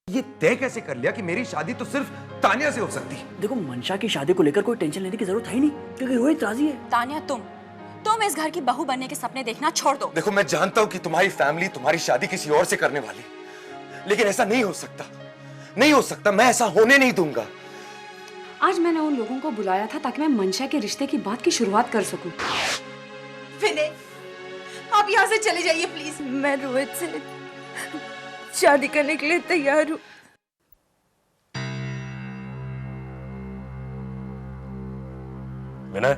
ये तय कैसे कर लिया कि मेरी शादी तो सिर्फ तानिया से हो सकती है? देखो, मंशा की शादी को लेकर कोई टेंशन लेने की जरूरत है ही नहीं, क्योंकि रोहित राजी है। तानिया, तुम इस घर की बहू बनने के सपने देखना छोड़ दो। देखो, मैं जानता हूँ कि तुम्हारी फैमिली तुम्हारी शादी किसी और से करने वाली, लेकिन ऐसा नहीं हो सकता, नहीं हो सकता। मैं ऐसा होने नहीं दूंगा। आज मैंने उन लोगों को बुलाया था ताकि मैं मंशा के रिश्ते की बात की शुरुआत कर सकूं। विनय, आप यहाँ से चले जाइए प्लीज। मैं रोहित से शादी करने के लिए तैयार हूँ। विनय,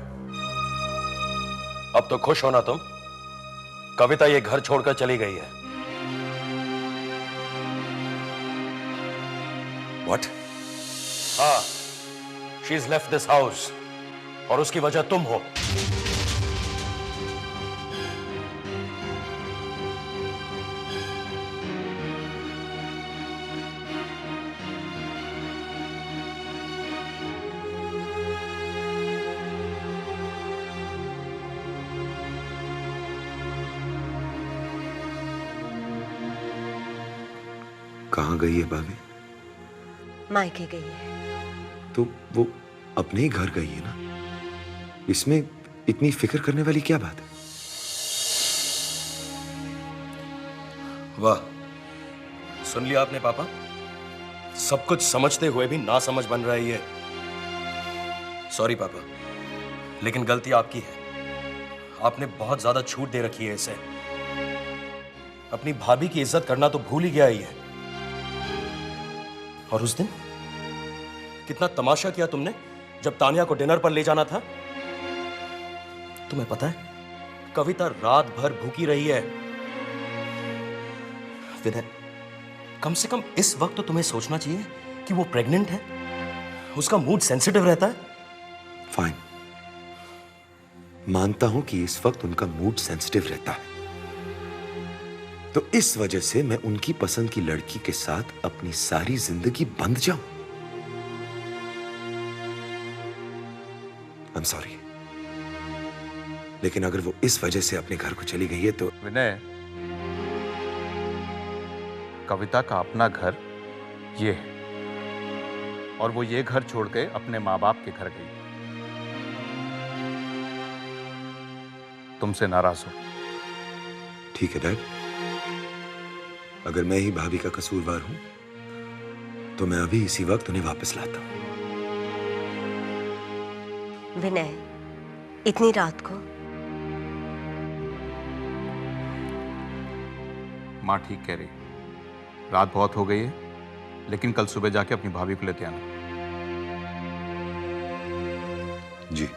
अब तो खुश होना तुम। कविता ये घर छोड़कर चली गई है। What? हाँ, she is left this house और उसकी वजह तुम हो। कहाँ गई है भाभी? मायके गई है। तो वो अपने ही घर गई है ना, इसमें इतनी फिक्र करने वाली क्या बात है? वाह, सुन लिया आपने पापा? सब कुछ समझते हुए भी ना समझ बन रहा है ये। सॉरी पापा, लेकिन गलती आपकी है। आपने बहुत ज्यादा छूट दे रखी है इसे। अपनी भाभी की इज्जत करना तो भूल ही गया ही है। और उस दिन कितना तमाशा किया तुमने जब तानिया को डिनर पर ले जाना था। तुम्हें पता है, कविता रात भर भूखी रही है। विनय, कम से कम इस वक्त तो तुम्हें सोचना चाहिए कि वो प्रेग्नेंट है, उसका मूड सेंसिटिव रहता है। फाइन, मानता हूं कि इस वक्त उनका मूड सेंसिटिव रहता है, तो इस वजह से मैं उनकी पसंद की लड़की के साथ अपनी सारी जिंदगी बंध जाऊं? आई एम सॉरी, लेकिन अगर वो इस वजह से अपने घर को चली गई है तो। विनय, कविता का अपना घर ये है और वो ये घर छोड़ के अपने माँ बाप के घर गई। तुमसे नाराज हो। ठीक है डैड, अगर मैं ही भाभी का कसूरवार हूं तो मैं अभी इसी वक्त उन्हें वापस लाता हूं। विनय, इतनी रात को? माँ ठीक कह रही, रात बहुत हो गई है, लेकिन कल सुबह जाके अपनी भाभी को लेते आना। जी।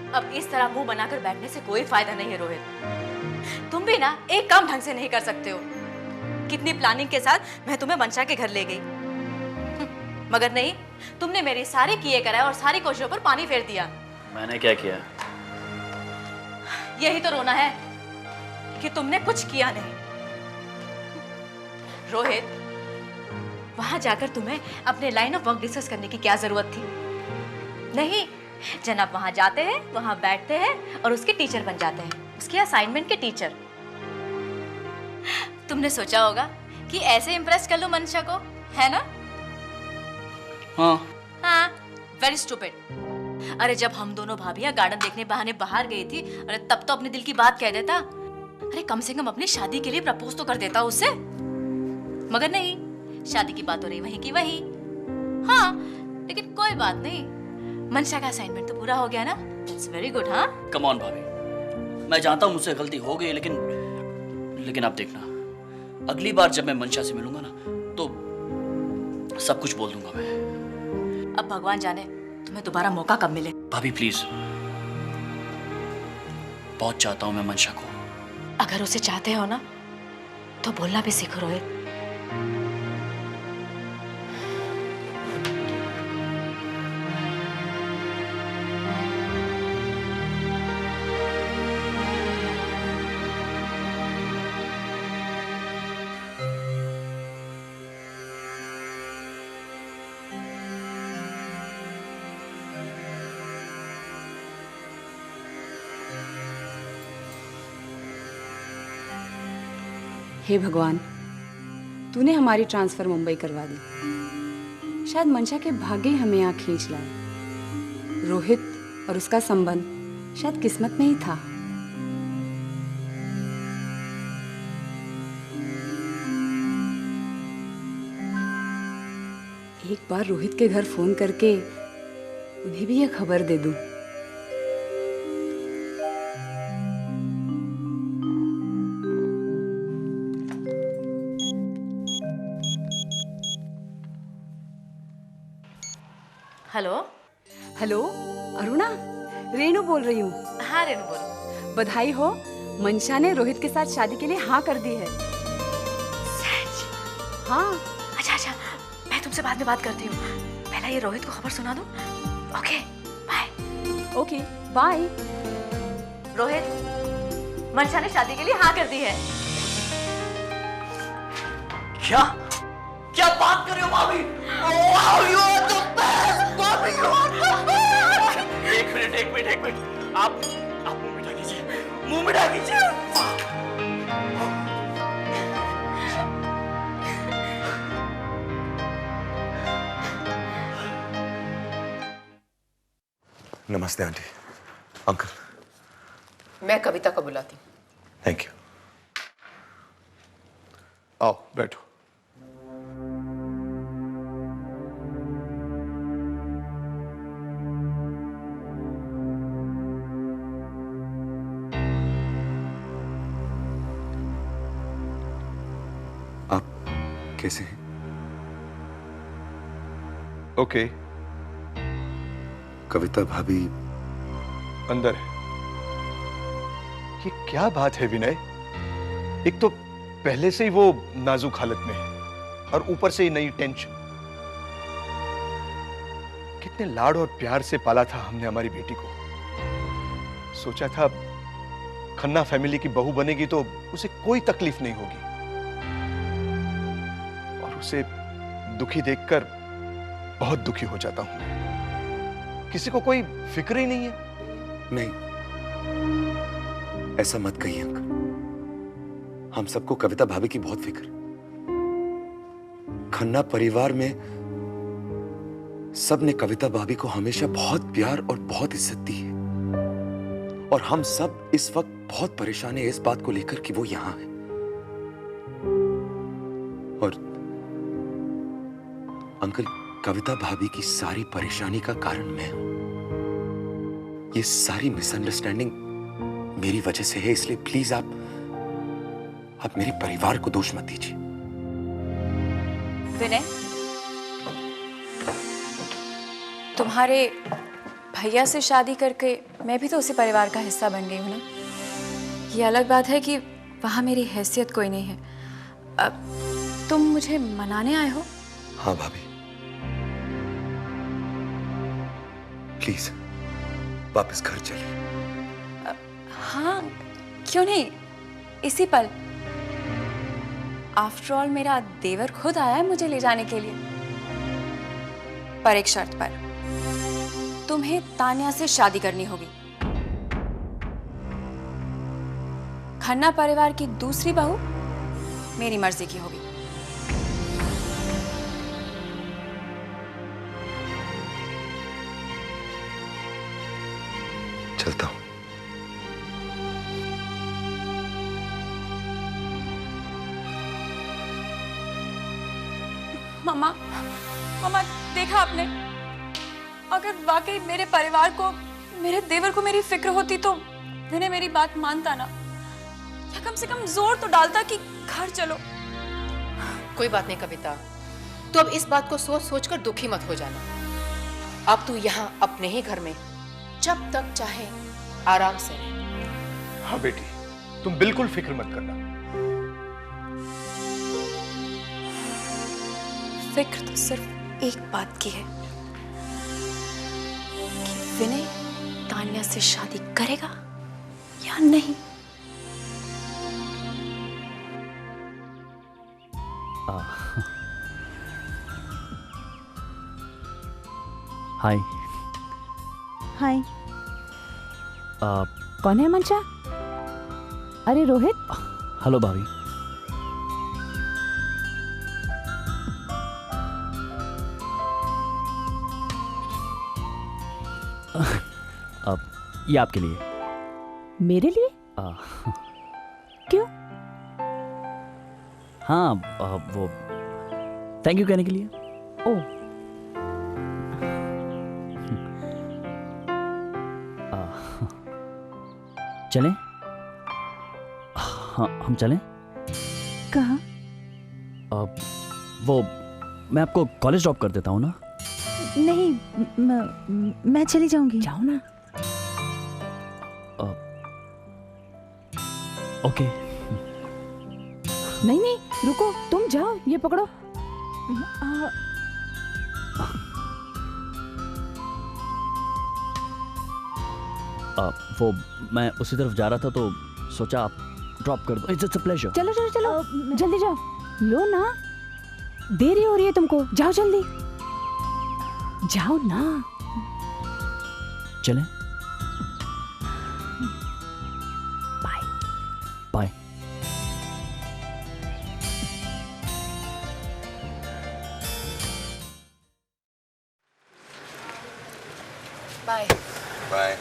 अब इस तरह मुंह बनाकर बैठने से कोई फायदा नहीं है रोहित। तुम भी ना एक काम ढंग से नहीं कर सकते हो। कितनी प्लानिंग के साथ मैं तुम्हें मंशा के घर ले गई, मगर नहीं, तुमने मेरे सारे किए कराए और सारी कोशिशों पर पानी फेर दिया। मैंने क्या किया? यही तो रोना है कि तुमने कुछ किया नहीं। रोहित, वहां जाकर तुम्हें अपने लाइन ऑफ वर्क डिस्कस करने की क्या जरूरत थी? नहीं, जनाब वहां जाते हैं, वहां बैठते हैं और उसके टीचर बन जाते हैं, उसके असाइनमेंट के टीचर। तुमने सोचा होगा कि ऐसे इम्प्रेस कर लो मंशा को, है ना? हाँ, वेरी स्टूपिड। अरे जब हम दोनों भाभियां गार्डन देखने बहाने बाहर गई थी, अरे तब तो अपने दिल की बात कह देता। अरे कम से कम अपनी शादी के लिए प्रपोज तो कर देता उससे, मगर नहीं, शादी की बात हो रही वहीं की वहीं। हाँ, लेकिन कोई बात नहीं, मंशा का असाइनमेंट तो पूरा हो गया ना। It's very good. हाँ, कम ऑन भाभी, मैं जानता हूँ मुझसे गलती हो गई, लेकिन आप देखना, अगली बार जब मैं मंशा से मिलूंगा ना तो सब कुछ बोल दूंगा मैं। अब भगवान जाने तुम्हें दोबारा मौका कब मिले। भाभी प्लीज, बहुत चाहता हूं मैं मंशा को। अगर उसे चाहते हो ना तो बोलना भी सीखो रोहित। हे भगवान, तूने हमारी ट्रांसफर मुंबई करवा दी। शायद मंशा के भाग्य ही हमें यहाँ खींच लाए। रोहित और उसका संबंध शायद किस्मत में ही था। एक बार रोहित के घर फोन करके उन्हें भी ये खबर दे दूं। हेलो। हेलो अरुणा, रेनू बोल रही हूँ। हाँ रेनू बोलो। बधाई हो, मंशा ने रोहित के साथ शादी के लिए हाँ कर दी है। सच? हाँ। अच्छा अच्छा, मैं तुमसे बाद में बात करती हूँ। पहले ये रोहित को खबर सुना दूँ। Okay bye. Okay bye. Rohit, Mansha ने शादी के लिए हाँ कर दी है। क्या क्या बात कर रहे हो भाभी? Wow, you are the best भाभी, यू आर द बेस्ट। एक मिनट आप मुंह मिटा कीजिए, मुंह मिटा कीजिए। नमस्ते आंटी, अंकल। मैं कविता को बुलाती हूँ। Thank you. आओ बैठो। आप कैसे हैं? ओके। कविता भाभी अंदर है। ये क्या बात है विनय? एक तो पहले से ही वो नाजुक हालत में है और ऊपर से ही नई टेंशन। कितने लाड और प्यार से पाला था हमने हमारी बेटी को। सोचा था खन्ना फैमिली की बहू बनेगी तो उसे कोई तकलीफ नहीं होगी, और उसे दुखी देखकर बहुत दुखी हो जाता हूं। किसी को कोई फिक्र ही नहीं है। नहीं, ऐसा मत कहिए अंकल। हम सबको कविता भाभी की बहुत फिक्र। खन्ना परिवार में सबने कविता भाभी को हमेशा बहुत प्यार और बहुत इज्जत दी है, और हम सब इस वक्त बहुत परेशान हैं इस बात को लेकर कि वो यहां है। और अंकल, कविता भाभी की सारी परेशानी का कारण मैं हूं। ये सारी मिसअंडरस्टैंडिंग मेरी वजह से है, इसलिए प्लीज आप मेरे परिवार को दोष मत दीजिए। विनय, तुम्हारे भैया से शादी करके मैं भी तो उसी परिवार का हिस्सा बन गई हूं ना। ये अलग बात है कि वहां मेरी हैसियत कोई नहीं है। अब तुम मुझे मनाने आए हो? हाँ भाभी, प्लीज वापस घर चलिए। हाँ, क्यों नहीं, इसी पल। आफ्टर ऑल मेरा देवर खुद आया है मुझे ले जाने के लिए, पर एक शर्त पर। तुम्हें तान्या से शादी करनी होगी। खन्ना परिवार की दूसरी बहू मेरी मर्जी की होगी। चलता हूं। मम्मा, मम्मा देखा आपने? अगर वाकई मेरे परिवार को, मेरे देवर को मेरी फिक्र होती तो विनय मेरी बात मानता ना, या कम से कम जोर तो डालता कि घर चलो। कोई बात नहीं कविता, तो अब इस बात को सोच सोच कर दुखी मत हो जाना। अब तू यहाँ अपने ही घर में जब तक चाहे आराम से रह। हाँ बेटी, तुम बिल्कुल फिक्र मत करना। फिक्र तो सिर्फ एक बात की है कि विनय तान्या से शादी करेगा या नहीं। हाय। हाय। कौन है मंशा? अरे रोहित। हेलो भाभी। अब ये आपके लिए। मेरे लिए? क्यों? हाँ, वो थैंक यू कहने के लिए। ओ, चलें? हाँ, हम चलें? कहाँ? वो मैं आपको कॉलेज ड्रॉप कर देता हूँ ना। नहीं, मैं चली जाऊंगी। जाओ ना। ओके। नहीं नहीं, रुको, तुम जाओ, ये पकड़ो। वो मैं उसी तरफ जा रहा था तो सोचा आप ड्रॉप कर दो। It's a pleasure. चलो चलो चलो, जल्दी जाओ। लो ना, देरी हो रही है तुमको, जाओ जल्दी। जाओ ना। चलें? बाय। बाय। बाय। बाय।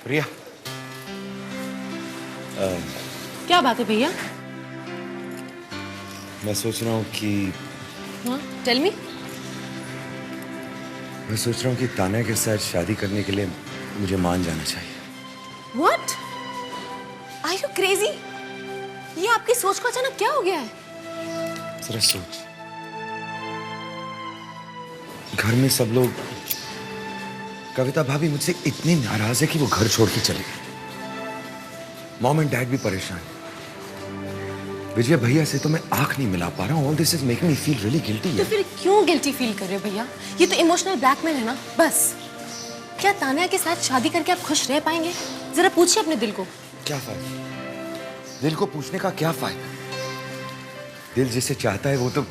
प्रिया, क्या बात है भैया? मैं सोच रहा हूँ कि टेल मी। मैं सोच रहा हूँ कि तान्या के साथ शादी करने के लिए मुझे मान जाना चाहिए। व्हाट? Are you crazy? ये आपकी सोच को अचानक क्या हो गया है? जरा सोच, घर में सब लोग, कविता भाभी मुझसे इतनी नाराज है कि वो घर छोड़ के चले गए। मॉम एंड डैड भी परेशान है। विजय भैया से तो मैं आंख नहीं मिला पा रहा हूँ। All this is making me feel really guilty. तो फिर क्यों गिल्टी फील कर रहे हो भैया? ये तो इमोशनल ब्लैकमेल है ना, बस। क्या तान्या के साथ शादी करके आप खुश रह पाएंगे? जरा पूछिए अपने दिल को। क्या फायदा? दिल को पूछने का क्या फायदा? दिल जिसे चाहता है वो तो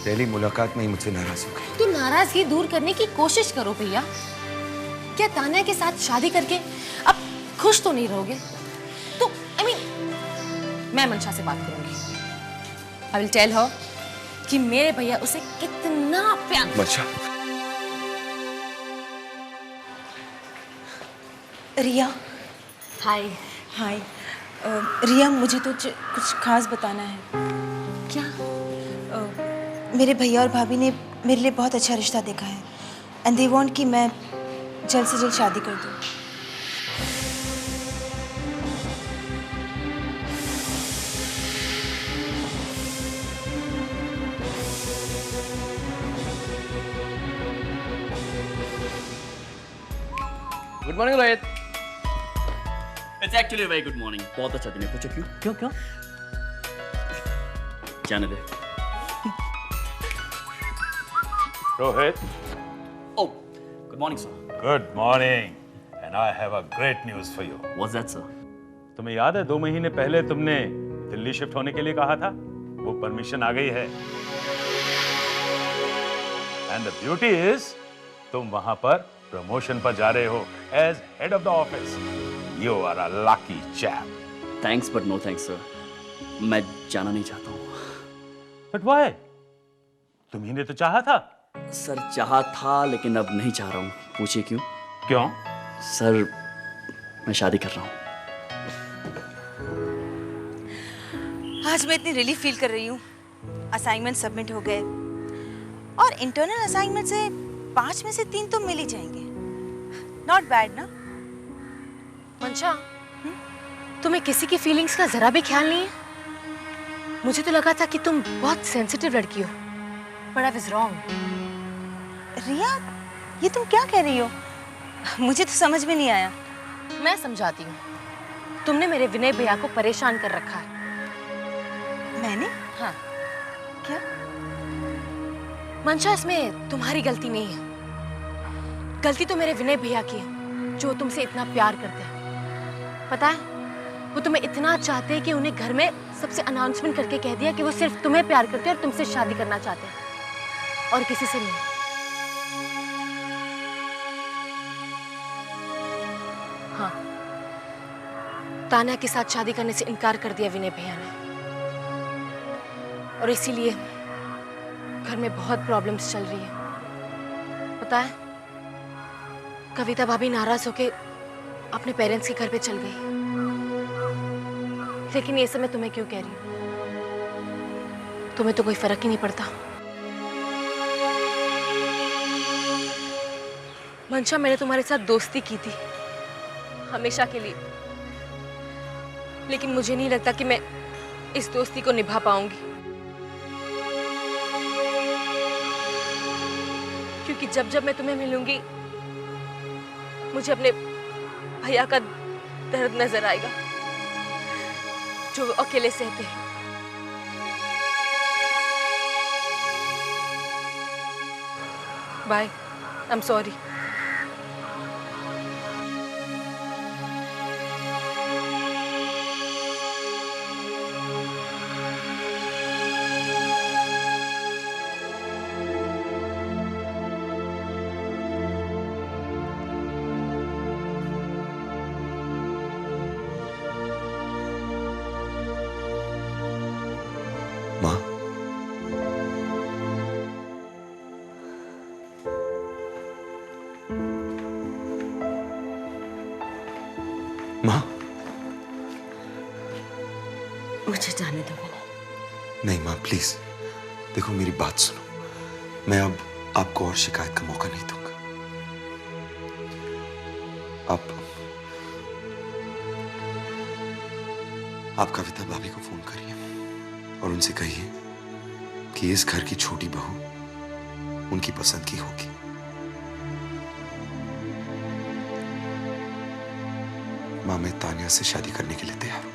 पहली मुलाकात में ही मुझसे नाराज हो गई। तो नाराजगी दूर करने की कोशिश करो भैया। क्या तान्या के साथ शादी करके अब खुश तो नहीं रहोगे? तो आई मीन मैं मंशा से बात करूंगी। आई विल टेल हर कि मेरे भैया उसे कितना प्यार। मंशा, रिया। हाय। हाय। रिया, मुझे तो कुछ खास बताना है। क्या? मेरे भैया और भाभी ने मेरे लिए बहुत अच्छा रिश्ता देखा है एंड दे वांट कि मैं जल्द से जल्द शादी कर दूं। Good morning Rohit. It's actually very good morning. बहुत अच्छा दिन है। पूछो क्यों? क्यों क्यों? जाने दे। Rohit, Oh, good morning, sir. good morning. And I have a great news for you. What's that, sir? तुम्हें याद है 2 महीने पहले तुमने दिल्ली शिफ्ट होने के लिए कहा था? वो परमिशन आ गई है। And the beauty is, तुम वहां पर प्रमोशन पर जा रहे हो as head of the office. You are a lucky chap. Thanks, but no thanks, sir. मैं जाना नहीं चाहता हूँ। But why? तुम्ही ने तो चाहा था। सर चाहा था लेकिन अब नहीं चाह रहा हूँ। पूछिए क्यों? क्यों? सर मैं शादी कर रहा हूँ। आज मैं इतनी रिलीफ फील कर रही हूँ। असाइनमेंट सबमिट हो गए और इंटरनल असाइनमेंट से 5 में से 3 तो मिल ही जाएंगे। नॉट बैड ना? मंशा, तुम्हें किसी की फीलिंग्स का जरा भी ख्याल नहीं है? मुझे तो लगा था कि तुम बहुत सेंसिटिव लड़की हो, बट आई वाज रॉन्ग। रिया, ये तुम क्या कह रही हो? मुझे तो समझ में नहीं आया। मैं समझाती हूँ। तुमने मेरे विनय भैया को परेशान कर रखा है। मैंने? हाँ। क्या? मंशा, इसमें तुम्हारी गलती नहीं है। गलती तो मेरे विनय भैया की है, जो तुमसे इतना प्यार करते हैं। पता है, वो तुम्हें इतना चाहते हैं कि उन्हें घर में सबसे अनाउंसमेंट करके कह दिया कि वो सिर्फ तुम्हें प्यार करते हैं और तुमसे शादी करना चाहते हैं, और किसी से नहीं। हाँ, तान्या के साथ शादी करने से इनकार कर दिया विनय भैया ने, और इसीलिए घर में बहुत प्रॉब्लम्स चल रही है। पता है, कविता भाभी नाराज होके अपने पेरेंट्स के घर पे चल गई। लेकिन ये सब मैं तुम्हें क्यों कह रही हूँ? तुम्हें तो कोई फर्क ही नहीं पड़ता। मंशा, मैंने तुम्हारे साथ दोस्ती की थी हमेशा के लिए, लेकिन मुझे नहीं लगता कि मैं इस दोस्ती को निभा पाऊंगी, क्योंकि जब जब मैं तुम्हें मिलूंगी मुझे अपने भैया का दर्द नजर आएगा जो वो अकेले सहते हैं। Bye, I am sorry. माँ, माँ, मुझे जाने दो। नहीं माँ प्लीज, देखो मेरी बात सुनो। मैं अब आपको और शिकायत का मौका नहीं दूंगा। आप कविता भाभी को फोन करिए और उनसे कहिए कि इस घर की छोटी बहू उनकी पसंद की होगी। माँ, मैं तान्या से शादी करने के लिए तैयार हूं।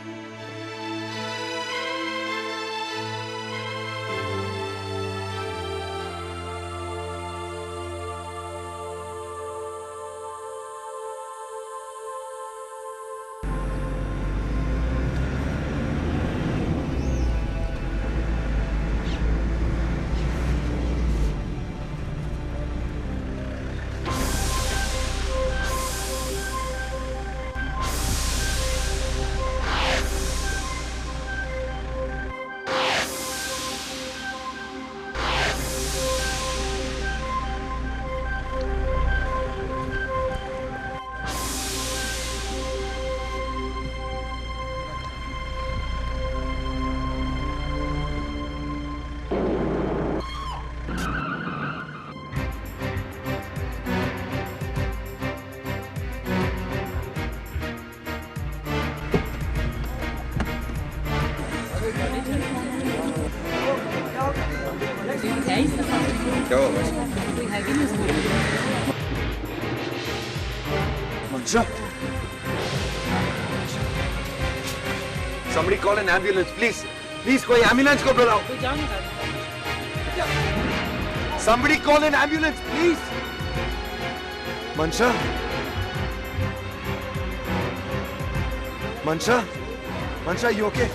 क्या हुआ भाई? मंशा, somebody call an ambulance, please. Please, कोई एम्बुलेंस को बुलाओ. Somebody call an ambulance, please. मंशा, मंशा, मंशा, you okay?